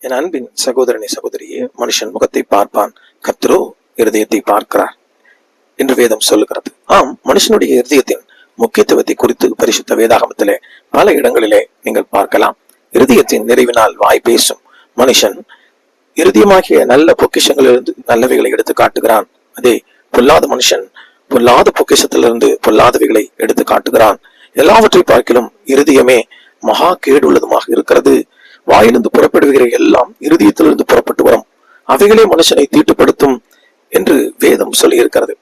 என் அன்பின் சகோதரனே சகோதரியே, மனுஷன் முகத்தை பார்ப்பான், கர்த்தரோ இருதயத்தை பார்க்கிறார் என்று வேதம் சொல்லுகிறது. ஆம், மனுஷனுடைய இருதயத்தின் முக்கியத்துவத்தை குறித்து பரிசுத்த வேதாகமத்திலே பல இடங்களிலே நீங்கள் பார்க்கலாம். இருதயத்தின் நிறைவினால் வாய் பேசும். மனுஷன் இருதயமாகிய நல்ல பொக்கிஷங்களிலிருந்து நல்லவைகளை எடுத்து காட்டுகிறான். அதே பொல்லாத மனுஷன் பொல்லாத பொக்கிஷத்திலிருந்து பொல்லாதவைகளை எடுத்து காட்டுகிறான். எல்லாவற்றை பார்க்கிலும் இருதயமே மகா கேடு உள்ளதுமாக இருக்கிறது. வாயிலிருந்து புறப்படுகிற எல்லாம் இருதயத்திலிருந்து புறப்பட்டு வரும், அவைகளே மனுஷனை தீட்டுப்படுத்தும் என்று வேதம் சொல்லி இருக்கிறது.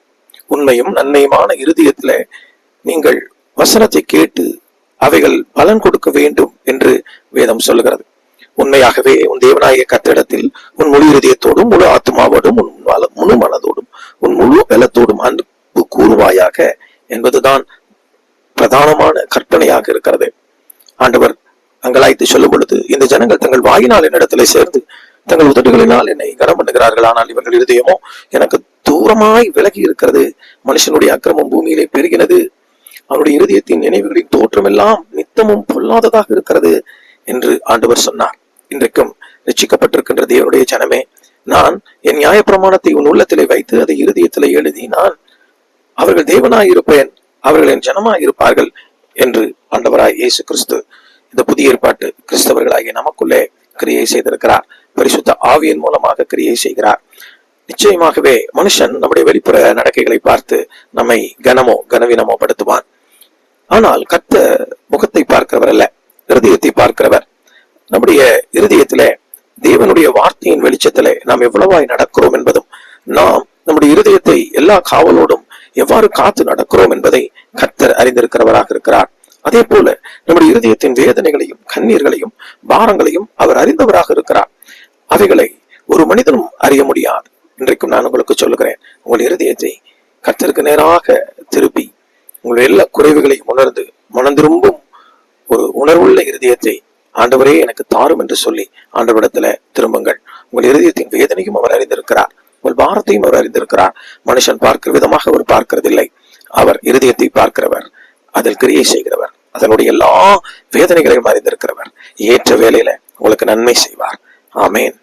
உண்மையும் நன்மையுமான இருதயத்தில நீங்கள் வசனத்தை கேட்டு அவைகள் பலன் கொடுக்க வேண்டும் என்று வேதம் சொல்லுகிறது. உண்மையாகவே உன் தேவனாகிய கர்த்தரிடத்தில் உன் முழு இருதயத்தோடும் முழு ஆத்மாவோடும் உன் முழு மனதோடும் உன் முழு பலத்தோடும் அன்பு கூறுவாயாக என்பதுதான் பிரதானமான கற்பனையாக இருக்கிறது. ஆண்டவர் அங்கலாய்த்து சொல்லும் பொழுது, இந்த ஜனங்கள் தங்கள் வாயினால் என்னிடத்திலே சேர்ந்து தங்கள் உதடுகளினால் என்னை கனம் பண்ணுகிறார்கள், ஆனால் இவர்கள் இருதயமோ எனக்கு தூரமாய் விலகி இருக்கிறது. மனுஷனுடைய அக்கிரமம் பூமியிலே பெருகினது, அவனுடைய இருதயத்தின் நினைவுகளின் தோற்றம் எல்லாம் நித்தமும் பொல்லாததாக இருக்கிறது என்று ஆண்டவர் சொன்னார். இன்றைக்கும் ரட்சிக்கப்பட்டிருக்கின்ற தேவனுடைய ஜனமே, நான் என் நியாயப்பிரமாணத்தை உன் உள்ளத்திலே வைத்து அதை இருதயத்திலே எழுதி நான் அவர்கள் தேவனாய் இருப்பேன், அவர்கள் என் ஜனமாய் இருப்பார்கள் என்று ஆண்டவராய் இயேசு கிறிஸ்து இந்த புதிய ஏற்பாட்டு கிறிஸ்தவர்களாகிய நமக்குள்ளே கிரியை செய்திருக்கிறார். பரிசுத்த ஆவியின் மூலமாக கிரியை செய்கிறார். நிச்சயமாகவே மனுஷன் நம்முடைய வெளிப்புற நடக்கைகளை பார்த்து நம்மை கனவீனமோ படுத்துவான். ஆனால் கர்த்தர் முகத்தை பார்க்கிறவர் அல்ல, இருதயத்தை பார்க்கிறவர். நம்முடைய இருதயத்திலே தேவனுடைய வார்த்தையின் வெளிச்சத்திலே நாம் எவ்வளவாய் நடக்கிறோம் என்பதும், நாம் நம்முடைய இருதயத்தை எல்லா காவலோடும் எவ்வாறு காத்து நடக்கிறோம் என்பதை கர்த்தர் அறிந்திருக்கிறவராக இருக்கிறார். அதே போல நம்முடைய இருதயத்தின் வேதனைகளையும் கண்ணீர்களையும் பாரங்களையும் அவர் அறிந்தவராக இருக்கிறார். அவைகளை ஒரு மனிதனும் அறிய முடியாது. இன்றைக்கும் நான் உங்களுக்கு சொல்லுகிறேன், உங்கள் இருதயத்தை கர்த்தருக்கு நேராக திருப்பி உங்களுடைய எல்லா குறைவுகளையும் உணர்ந்து மனம் திரும்பும் ஒரு உணர்வுள்ள இருதயத்தை ஆண்டவரே எனக்கு தாரும் என்று சொல்லி ஆண்டவரிடத்துல திரும்புங்கள். உங்கள் இருதயத்தின் வேதனையும் அவர் அறிந்திருக்கிறார், உங்கள் பாரத்தையும் அவர் அறிந்திருக்கிறார். மனுஷன் பார்க்கிற விதமாக அவர் பார்க்கிறதில்லை. அவர் இருதயத்தை பார்க்கிறவர், அதில் கிரியை செய்கிறவர், அதனுடைய எல்லா வேதனைகளையும் அறிந்திருக்கிறவர். ஏற்ற வேளையில உங்களுக்கு நன்மை செய்வார். ஆமேன்.